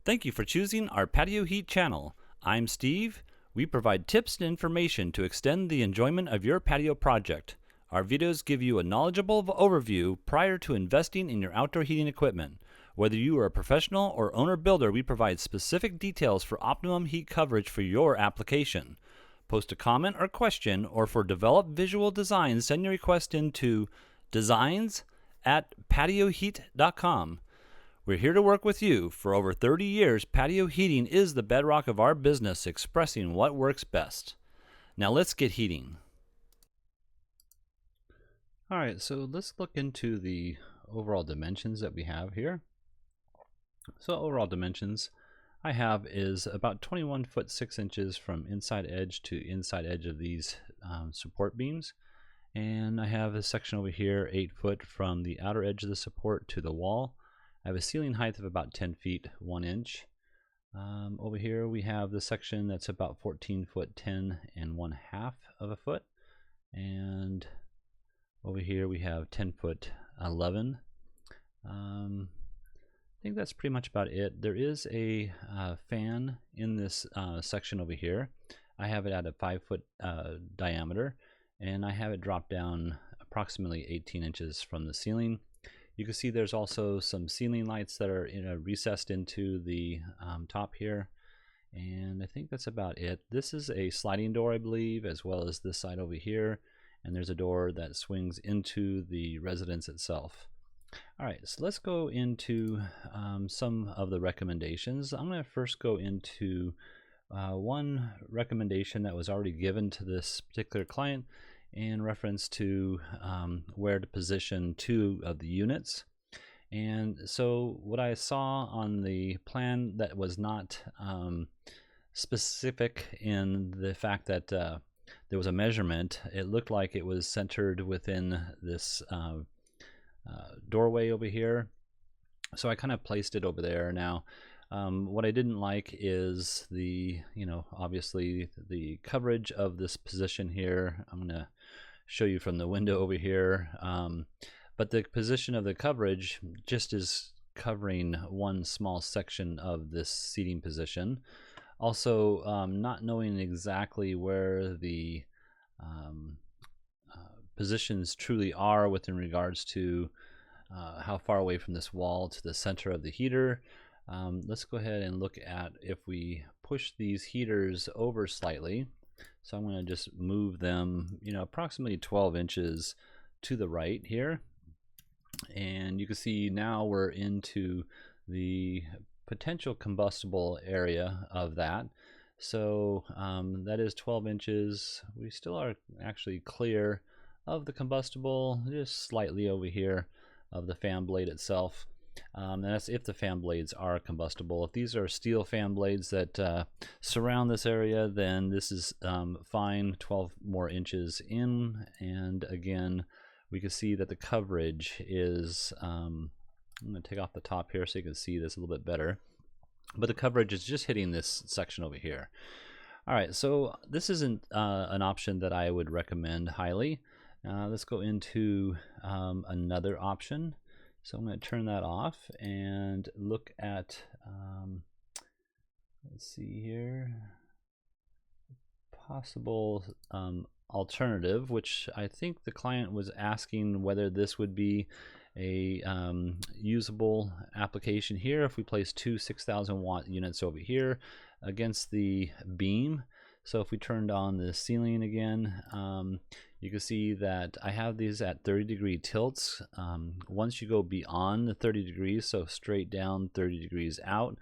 Thank you for choosing our Patio Heat channel. I'm Steve. We provide tips and information to extend the enjoyment of your patio project. Our videos give you a knowledgeable overview prior to investing in your outdoor heating equipment. Whether you are a professional or owner-builder, we provide specific details for optimum heat coverage for your application. Post a comment or question, or for developed visual designs, send your request into designs@patioheat.com. We're here to work with you. For over 30 years, patio heating is the bedrock of our business, expressing what works best. Now let's get heating. All right, so let's look into the overall dimensions that we have here. So overall dimensions I have is about 21 foot 6 inches from inside edge to inside edge of these support beams. And I have a section over here, 8 foot from the outer edge of the support to the wall. I have a ceiling height of about 10 feet 1 inch. Over here we have the section that's about 14 foot 10 and 1/2 of a foot. And over here we have 10 foot 11. I think that's pretty much about it. There is a fan in this section over here. I have it at a 5 foot diameter, and I have it dropped down approximately 18 inches from the ceiling. You can see there's also some ceiling lights that are recessed into the top here, and I think that's about it. This is a sliding door, I believe, as well as this side over here, and there's a door that swings into the residence itself. All right, so let's go into some of the recommendations. I'm going to first go into one recommendation that was already given to this particular client in reference to where to position 2 of the units. And so what I saw on the plan that was not specific in the fact that there was a measurement, it looked like it was centered within this doorway over here. So I kind of placed it over there. Now what I didn't like is the, obviously the coverage of this position here. I'm going to show you from the window over here. But the position of the coverage just is covering one small section of this seating position. Also, not knowing exactly where the positions truly are within regards to how far away from this wall to the center of the heater. Let's go ahead and look at if we push these heaters over slightly. So I'm going to just move them, approximately 12 inches to the right here. And you can see now we're into the potential combustible area of that. So that is 12 inches. We still are actually clear of the combustible, just slightly over here of the fan blade itself. And that's if the fan blades are combustible. If these are steel fan blades that surround this area, then this is fine, 12 more inches in. And again, we can see that the coverage is, I'm going to take off the top here so you can see this a little bit better. But the coverage is just hitting this section over here. All right, so this isn't an option that I would recommend highly. Let's go into another option. So I'm going to turn that off and look at, let's see here, possible alternative, which I think the client was asking whether this would be a usable application here if we place 2 6,000 watt units over here against the beam. So if we turned on the ceiling again, you can see that I have these at 30-degree tilts. Once you go beyond the 30 degrees, so straight down 30 degrees out,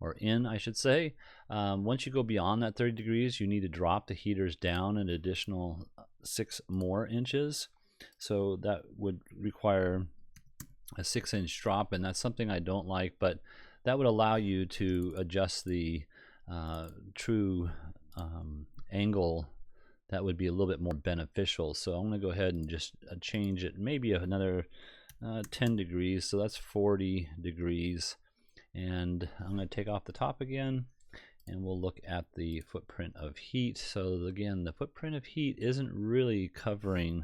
or in I should say, once you go beyond that 30 degrees, you need to drop the heaters down an additional 6 more inches. So that would require a 6-inch drop, and that's something I don't like, but that would allow you to adjust the true angle that would be a little bit more beneficial. So I'm going to go ahead and just change it maybe another 10 degrees, so that's 40 degrees. And I'm going to take off the top again, and we'll look at the footprint of heat. So again, the footprint of heat isn't really covering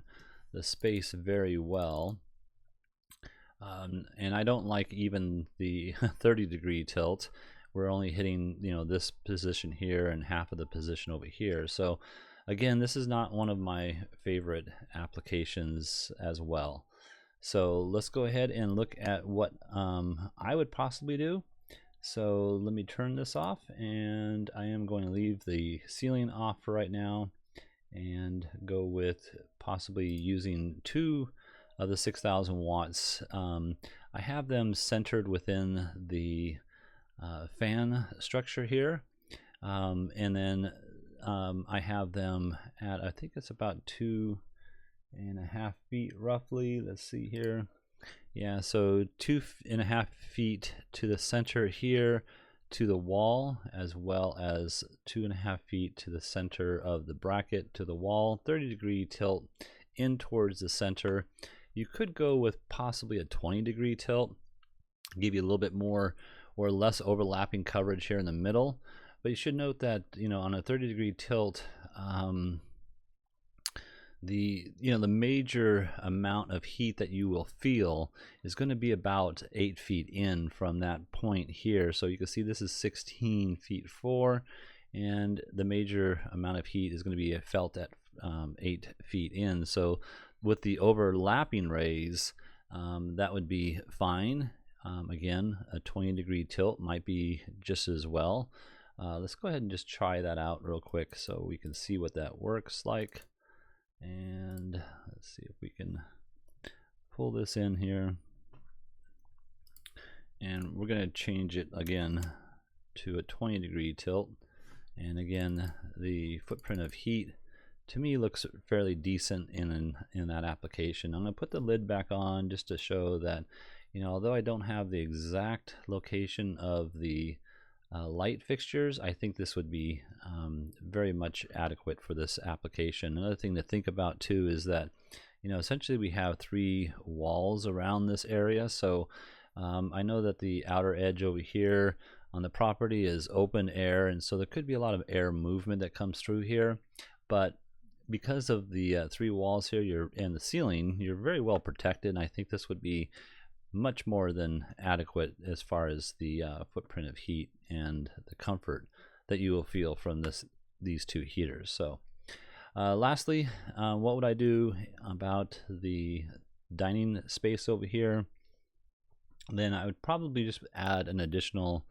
the space very well. And I don't like even the 30-degree tilt. we're only hitting, you know, this position here and half of the position over here. So again, this is not one of my favorite applications as well. So let's go ahead and look at what I would possibly do. So let me turn this off, and I am going to leave the ceiling off for right now and go with possibly using 2 of the 6,000 watts. I have them centered within the fan structure here, and then I have them at, I think it's about 2.5 feet roughly. Let's see here. Yeah, so 2.5 feet to the center here to the wall, as well as 2.5 feet to the center of the bracket to the wall. 30-degree tilt in towards the center. You could go with possibly a 20-degree tilt, give you a little bit more or less overlapping coverage here in the middle. But you should note that, you know, on a 30-degree tilt, the major amount of heat that you will feel is going to be about 8 feet in from that point here. So you can see this is 16 feet 4, and the major amount of heat is going to be felt at 8 feet in. So with the overlapping rays, that would be fine. Again, a 20-degree tilt might be just as well. Let's go ahead and just try that out real quick so we can see what that works like. And let's see if we can pull this in here, and we're going to change it again to a 20-degree tilt. And again, the footprint of heat to me looks fairly decent in that application. I'm going to put the lid back on just to show that, you know, although I don't have the exact location of the light fixtures, I think this would be very much adequate for this application. Another thing to think about too is that, you know, essentially we have 3 walls around this area. So I know that the outer edge over here on the property is open air, and so there could be a lot of air movement that comes through here. But because of the 3 walls here and the ceiling, you're very well protected, and I think this would be much more than adequate as far as the footprint of heat and the comfort that you will feel from these 2 heaters. So lastly, what would I do about the dining space over here? Then I would probably just add an additional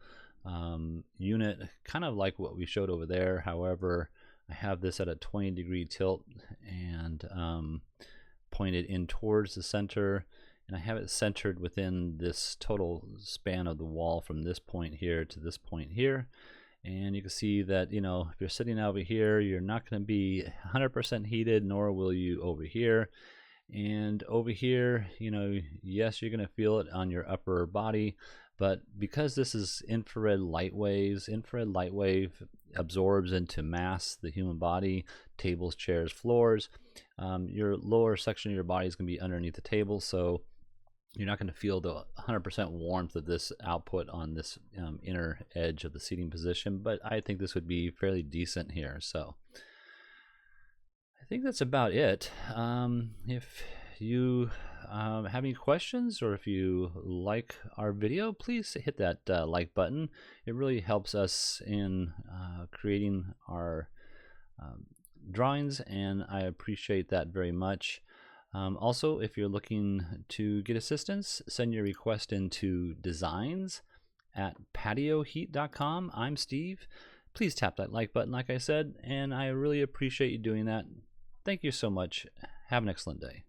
unit, kind of like what we showed over there. However, I have this at a 20-degree tilt and pointed in towards the center, and I have it centered within this total span of the wall from this point here to this point here. And you can see that, you know, if you're sitting over here, you're not going to be 100% heated, nor will you over here. And over here, you know, yes, you're going to feel it on your upper body, but because this is infrared light wave absorbs into mass, the human body, tables, chairs, floors. Your lower section of your body is going to be underneath the table, so you're not going to feel the 100% warmth of this output on this inner edge of the seating position, but I think this would be fairly decent here. So I think that's about it. If you have any questions, or if you like our video, please hit that like button. It really helps us in creating our drawings, and I appreciate that very much. Also, if you're looking to get assistance, send your request into designs@patioheat.com. I'm Steve. Please tap that like button, like I said, and I really appreciate you doing that. Thank you so much. Have an excellent day.